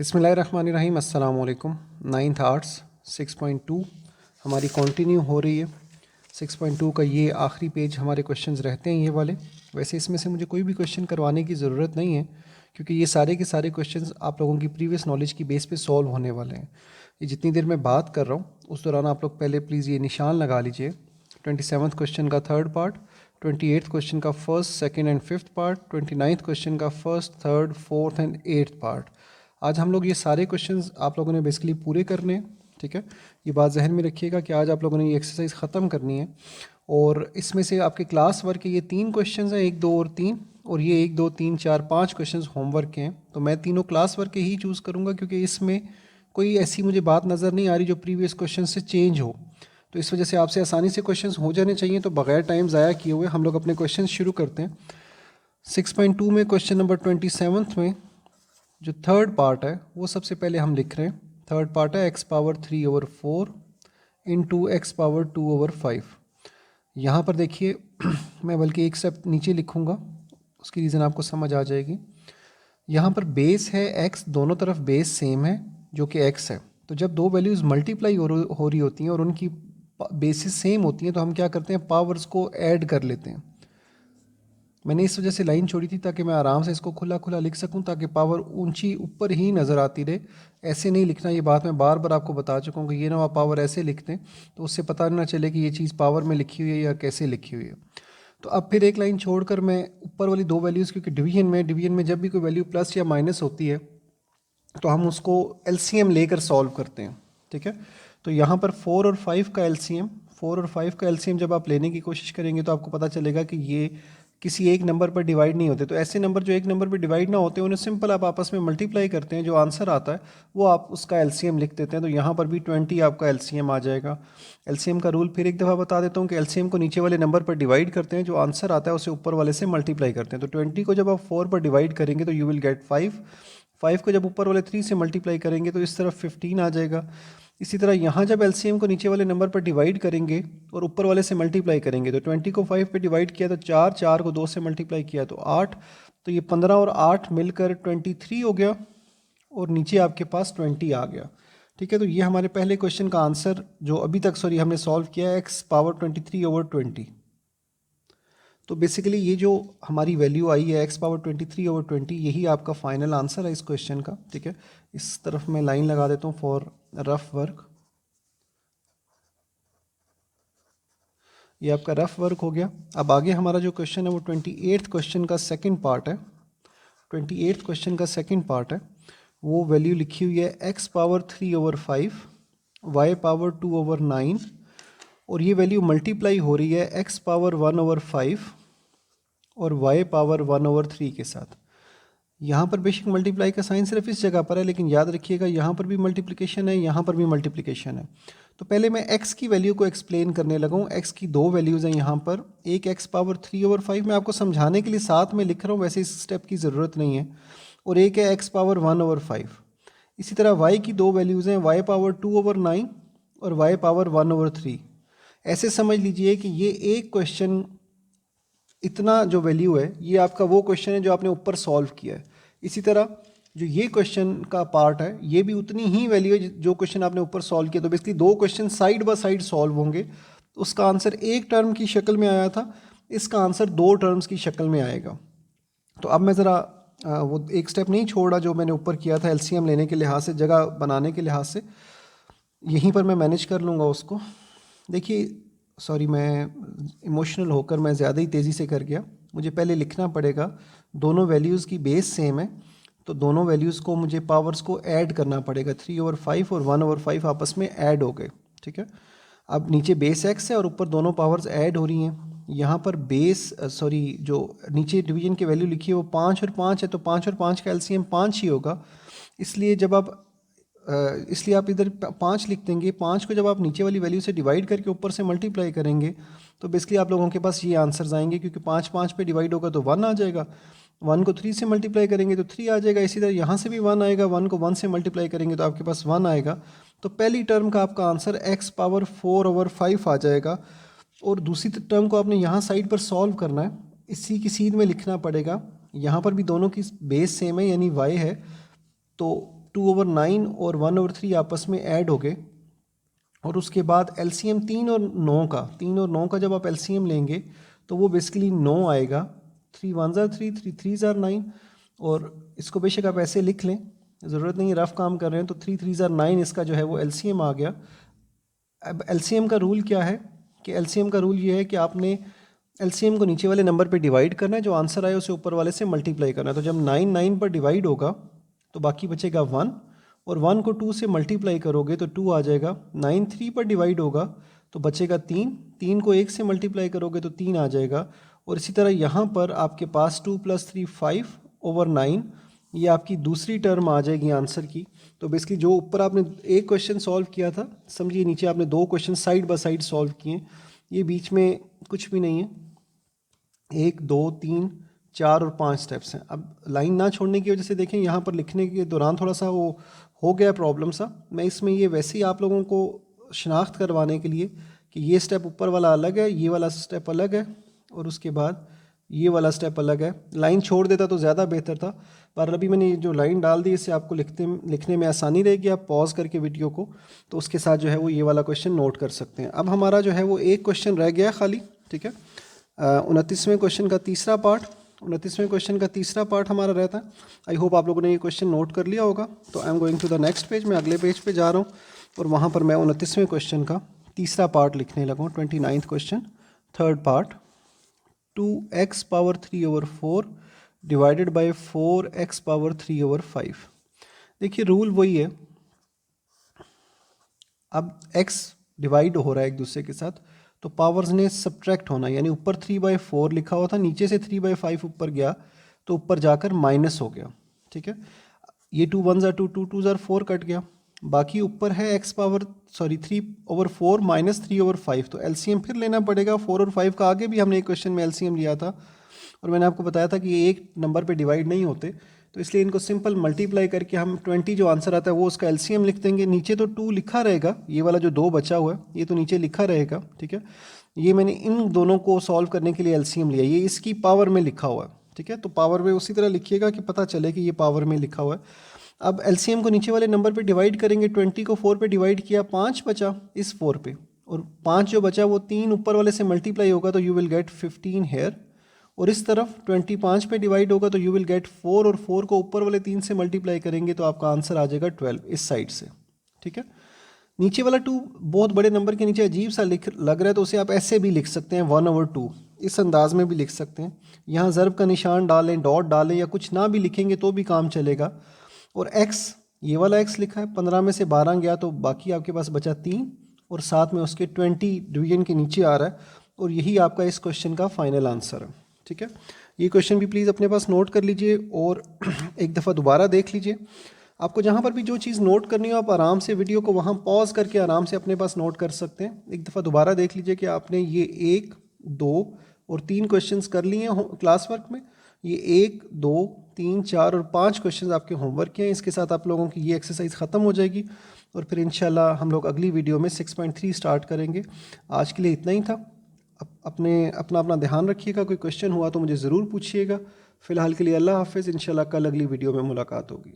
बिस्मिल्लाहिर्रहमानिर्रहीम। अस्सलाम वालेकुम। 9th आर्ट्स 6.2 हमारी कंटिन्यू हो रही है। 6.2 का ये आखिरी पेज हमारे क्वेश्चंस रहते हैं ये वाले। वैसे इसमें से मुझे कोई भी क्वेश्चन करवाने की ज़रूरत नहीं है, क्योंकि ये सारे के सारे क्वेश्चंस आप लोगों की प्रीवियस नॉलेज की बेस पे सॉल्व होने वाले हैं। ये जितनी देर मैं बात कर रहा हूँ उस दौरान आप लोग पहले प्लीज़ ये निशान लगा लीजिए। 27th क्वेश्चन का थर्ड पार्ट, 28th क्वेश्चन का first, second and fifth part, 29th question का first, third, fourth and eighth part. आज हम लोग ये सारे क्वेश्चंस आप लोगों ने बेसिकली पूरे करने हैं। ठीक है, ये बात जहन में रखिएगा कि आज आप लोगों ने ये एक्सरसाइज ख़त्म करनी है। और इसमें से आपके क्लास वर्क के ये 3 क्वेश्चंस हैं, 1, 2 और 3, और ये 1, 2, 3, 4, 5 क्वेश्चंस होमवर्क के हैं। तो मैं तीनों क्लास वर्क के ही चूज़ करूँगा, क्योंकि इसमें कोई ऐसी मुझे बात नज़र नहीं आ रही जो प्रीवियस क्वेश्चन से चेंज हो। तो इस वजह से आपसे आसानी से क्वेश्चंस हो जाने चाहिए। तो बगैर टाइम ज़ाया किए हुए हम लोग अपने क्वेश्चन शुरू करते हैं। 6.2 में क्वेश्चन नंबर 27 में जो थर्ड पार्ट है वो सबसे पहले हम लिख रहे हैं। थर्ड पार्ट है x⁴ इंटू x⁴ यहाँ पर देखिए मैं बल्कि एक स्टेप नीचे लिखूँगा, उसकी रीज़न आपको समझ आ जाएगी। यहाँ पर बेस है x, दोनों तरफ बेस सेम है जो कि x है। तो जब दो वैल्यूज़ मल्टीप्लाई हो रही होती हैं और उनकी बेसिस सेम होती हैं तो हम क्या करते हैं, पावर्स को ऐड कर लेते हैं। मैंने इस वजह से लाइन छोड़ी थी ताकि मैं आराम से इसको खुला खुला लिख सकूं, ताकि पावर ऊंची ऊपर ही नज़र आती रहे। ऐसे नहीं लिखना, ये बात मैं बार बार आपको बता चुका हूँ कि ये ना आप पावर ऐसे लिखते हैं तो उससे पता ना चले कि ये चीज़ पावर में लिखी हुई है या कैसे लिखी हुई है। तो अब फिर एक लाइन छोड़कर मैं ऊपर वाली दो वैल्यूज़, क्योंकि डिवीजन में जब भी कोई वैल्यू प्लस या माइनस होती है तो हम उसको एलसीएम लेकर सॉल्व करते हैं। ठीक है, तो यहाँ पर 4 और 5 का एलसीएम, 4 और 5 का एलसीएम जब आप लेने की कोशिश करेंगे तो आपको पता चलेगा कि ये किसी एक नंबर पर डिवाइड नहीं होते। तो ऐसे नंबर जो एक नंबर पर डिवाइड ना होते उन्हें सिंपल आप आपस में मल्टीप्लाई करते हैं, जो आंसर आता है वो आप उसका एलसीएम लिख देते हैं। तो यहाँ पर भी 20 आपका एलसीएम आ जाएगा। एलसीएम का रूल फिर एक दफ़ा बता देता हूँ कि एलसीएम को नीचे वाले नंबर पर डिवाइड करते हैं, जो आंसर आता है उसे ऊपर वाले से मल्टीप्लाई करते हैं। तो 20 को जब आप 4 पर डिवाइड करेंगे तो यू विल गेट 5। 5 को जब ऊपर वाले 3 से मल्टीप्लाई करेंगे तो इस तरफ 15 आ जाएगा। इसी तरह यहाँ जब एलसीएम को नीचे वाले नंबर पर डिवाइड करेंगे और ऊपर वाले से मल्टीप्लाई करेंगे तो 20 को 5 पे डिवाइड किया तो 4, 4 को 2 से मल्टीप्लाई किया तो 8, तो ये 15 और 8 मिलकर 23 हो गया और नीचे आपके पास 20 आ गया। ठीक है, तो ये हमारे पहले क्वेश्चन का आंसर जो अभी तक हमने सॉल्व किया है, x⁻23/20। तो बेसिकली ये जो हमारी वैल्यू आई है x⁻23/20, यही आपका फाइनल आंसर है इस क्वेश्चन का। ठीक है, इस तरफ मैं लाइन लगा देता हूँ फॉर रफ वर्क। ये आपका रफ वर्क हो गया। अब आगे हमारा जो क्वेश्चन है वो 28th क्वेश्चन का सेकंड पार्ट है। 28th क्वेश्चन का सेकंड पार्ट है, वो वैल्यू लिखी हुई है x⁻3/5 y⁻2/9, और ये वैल्यू मल्टीप्लाई हो रही है x⁻1/5 और y⁻1/3 के साथ। यहाँ पर बेशक मल्टीप्लाई का साइन सिर्फ इस जगह पर है, लेकिन याद रखिएगा यहाँ पर भी मल्टीप्लिकेशन है, यहाँ पर भी मल्टीप्लिकेशन है। तो पहले मैं x की वैल्यू को एक्सप्लेन करने लगा हूँ। x की दो वैल्यूज़ हैं यहाँ पर, एक x⁻3/5 मैं आपको समझाने के लिए साथ में लिख रहा हूँ, वैसे इस स्टेप की ज़रूरत नहीं है, और एक है x⁻1/5। इसी तरह y की दो वैल्यूज़ हैं, y⁻2/9 और y⁻1/3। ऐसे समझ लीजिए कि ये एक क्वेश्चन, इतना जो वैल्यू है ये आपका वो क्वेश्चन है जो आपने ऊपर सॉल्व किया है। इसी तरह जो ये क्वेश्चन का पार्ट है ये भी उतनी ही वैल्यू है जो क्वेश्चन आपने ऊपर सॉल्व किया। तो बेसिकली दो question side by side solve होंगे। उसका आंसर एक टर्म की शक्ल में आया था, इसका आंसर दो टर्म्स की शक्ल में आएगा। तो अब मैं ज़रा वो एक स्टेप नहीं छोड़ा जो मैंने ऊपर किया था एलसीएम लेने के लिहाज से, जगह बनाने के लिहाज से, यहीं पर मैं मैनेज कर लूँगा उसको। देखिए सॉरी, मैं इमोशनल होकर मैं ज़्यादा ही तेज़ी से कर गया। मुझे पहले लिखना पड़ेगा, दोनों वैल्यूज़ की बेस सेम है तो दोनों वैल्यूज़ को मुझे पावर्स को ऐड करना पड़ेगा। 3/5 और 1/5 आपस में ऐड हो गए। ठीक है, अब नीचे बेस x है और ऊपर दोनों पावर्स ऐड हो रही हैं। यहाँ पर बेस जो नीचे डिवीजन की वैल्यू लिखी है वो 5 और 5 है, तो 5 और 5 का एलसीएम 5 ही होगा। इसलिए जब आप इसलिए आप इधर 5 लिख देंगे। 5 को जब आप नीचे वाली वैल्यू से डिवाइड करके ऊपर से मल्टीप्लाई करेंगे तो बेसिकली आप लोगों के पास ये आंसर्स आएंगे, क्योंकि 5 5 पे डिवाइड होगा तो 1 आ जाएगा। 1 को 3 से मल्टीप्लाई करेंगे तो 3 आ जाएगा। इसी तरह यहाँ से भी 1 आएगा, 1 को 1 से मल्टीप्लाई करेंगे तो आपके पास 1 आएगा। तो पहली टर्म का आपका आंसर x⁻4/5 आ जाएगा। और दूसरी टर्म को आपने यहाँ साइड पर सॉल्व करना है, इसी की सीध में लिखना पड़ेगा। यहाँ पर भी दोनों की बेस सेम है यानी y है, तो 2/9 और 1/3 आपस में ऐड हो गए, और उसके बाद एलसीएम 3 और 9 का जब आप एलसीएम लेंगे तो वो बेसिकली 9 आएगा। 3 1s are 3, 3 3s are 9, और इसको बेशक आप ऐसे लिख लें, ज़रूरत नहीं है, रफ काम कर रहे हैं तो 3 3s are 9 इसका जो है वो एलसीएम आ गया। अब एलसीएम का रूल क्या है कि एलसीएम का रूल ये है कि आपने एलसीएम को नीचे वाले नंबर पे डिवाइड करना है, जो आंसर आए उसे ऊपर वाले से मल्टीप्लाई करना है। तो जब 9 9 पर डिवाइड होगा तो बाकी बचेगा 1, और 1 को 2 से मल्टीप्लाई करोगे तो 2 आ जाएगा। 9 3 पर डिवाइड होगा तो बचेगा 3, 3 को 1 से मल्टीप्लाई करोगे तो 3 आ जाएगा। और इसी तरह यहाँ पर आपके पास 2 + 3 5/9, ये आपकी दूसरी टर्म आ जाएगी आंसर की। तो बेसिकली जो ऊपर आपने एक क्वेश्चन सॉल्व किया था, समझिए नीचे आपने 2 question side by side solve किए, ये बीच में कुछ भी नहीं है, 1 2 3 4 और 5 स्टेप्स हैं। अब लाइन ना छोड़ने की वजह से देखें यहाँ पर लिखने के दौरान थोड़ा सा वो हो गया प्रॉब्लम सा। मैं इसमें ये वैसे ही आप लोगों को शनाख्त करवाने के लिए कि ये स्टेप ऊपर वाला अलग है, ये वाला स्टेप अलग है, और उसके बाद ये वाला स्टेप अलग है। लाइन छोड़ देता तो ज़्यादा बेहतर था, पर अभी मैंने ये जो लाइन डाल दी इससे आपको लिखने में आसानी रहेगी। आप पॉज करके वीडियो को तो उसके साथ जो है वो ये वाला क्वेश्चन नोट कर सकते हैं। अब हमारा जो है वो एक क्वेश्चन रह गया खाली, ठीक है। 29वें क्वेश्चन का तीसरा पार्ट हमारा रहता है। आई होप आप लोगों ने ये क्वेश्चन नोट कर लिया होगा। तो I am going to the next page, मैं अगले पेज पे जा रहा हूँ और वहाँ पर मैं 29वें क्वेश्चन का तीसरा पार्ट लिखने लगा हूँ। 29th question, third part. 2x⁴ divided by 4x⁴5। देखिए रूल वही है, अब x डिवाइड हो रहा है एक दूसरे के साथ तो पावर्स ने सब्ट्रैक्ट होना, यानी ऊपर 3/4 लिखा हुआ था, नीचे से 3/5 ऊपर गया तो ऊपर जाकर माइनस हो गया, ठीक है। ये 2 1s are 2, 2 2s are 4 cut गया, बाकी ऊपर है 3/4 माइनस 3/5। तो एलसीएम फिर लेना पड़ेगा। 4 और 5 का आगे भी हमने एक क्वेश्चन में एलसीएम लिया था और मैंने आपको बताया था कि ये एक नंबर पे डिवाइड नहीं होते, तो इसलिए इनको सिंपल मल्टीप्लाई करके हम 20 जो आंसर आता है वो उसका एलसीएम लिख देंगे। नीचे तो 2 लिखा रहेगा, ये वाला जो 2 बचा हुआ है ये तो नीचे लिखा रहेगा, ठीक है। ये मैंने इन दोनों को सॉल्व करने के लिए एलसीएम लिया, ये इसकी पावर में लिखा हुआ है, ठीक है। तो पावर में उसी तरह लिखिएगा कि पता चले कि ये पावर में लिखा हुआ है। अब एलसीएम को नीचे वाले नंबर पे डिवाइड करेंगे। 20 को 4 पे डिवाइड किया, 5 बचा इस 4 पे, और 5 जो बचा वो 3 ऊपर वाले से मल्टीप्लाई होगा तो यू विल गेट 15 हेयर। और इस तरफ 25 पे डिवाइड होगा तो यू विल गेट 4, और 4 को ऊपर वाले 3 से मल्टीप्लाई करेंगे तो आपका आंसर आ जाएगा 12 इस साइड से, ठीक है। नीचे वाला 2 बहुत बड़े नंबर के नीचे अजीब सा लग रहा है तो उसे आप ऐसे भी लिख सकते हैं 1/2, इस अंदाज में भी लिख सकते हैं। यहाँ ज़र्ब का निशान डालें, डॉट डालें, या कुछ ना भी लिखेंगे तो भी काम चलेगा। और x, ये वाला x लिखा है, 15 में से 12 गया तो बाकी आपके पास बचा 3, और साथ में उसके 20 डिवीजन के नीचे आ रहा है, और यही आपका इस क्वेश्चन का फाइनल आंसर है, ठीक है। ये क्वेश्चन भी प्लीज़ अपने पास नोट कर लीजिए और एक दफ़ा दोबारा देख लीजिए। आपको जहाँ पर भी जो चीज़ नोट करनी हो आप आराम से वीडियो को वहाँ पॉज करके आराम से अपने पास नोट कर सकते हैं। एक दफ़ा दोबारा देख लीजिए कि आपने ये 1 2 और 3 क्वेश्चंस कर लिए हैं क्लास वर्क में। ये 1 2 3 4 और 5 क्वेश्चंस आपके होमवर्क के हैं। इसके साथ आप लोगों की ये एक्सरसाइज ख़त्म हो जाएगी और फिर इंशाल्लाह हम लोग अगली वीडियो में 6.3 स्टार्ट करेंगे। आज के लिए इतना ही था। अपना ध्यान रखिएगा। कोई क्वेश्चन हुआ तो मुझे ज़रूर पूछिएगा। फ़िलहाल के लिए अल्लाह हाफ़िज़। इंशाल्लाह कल अगली वीडियो में मुलाकात होगी।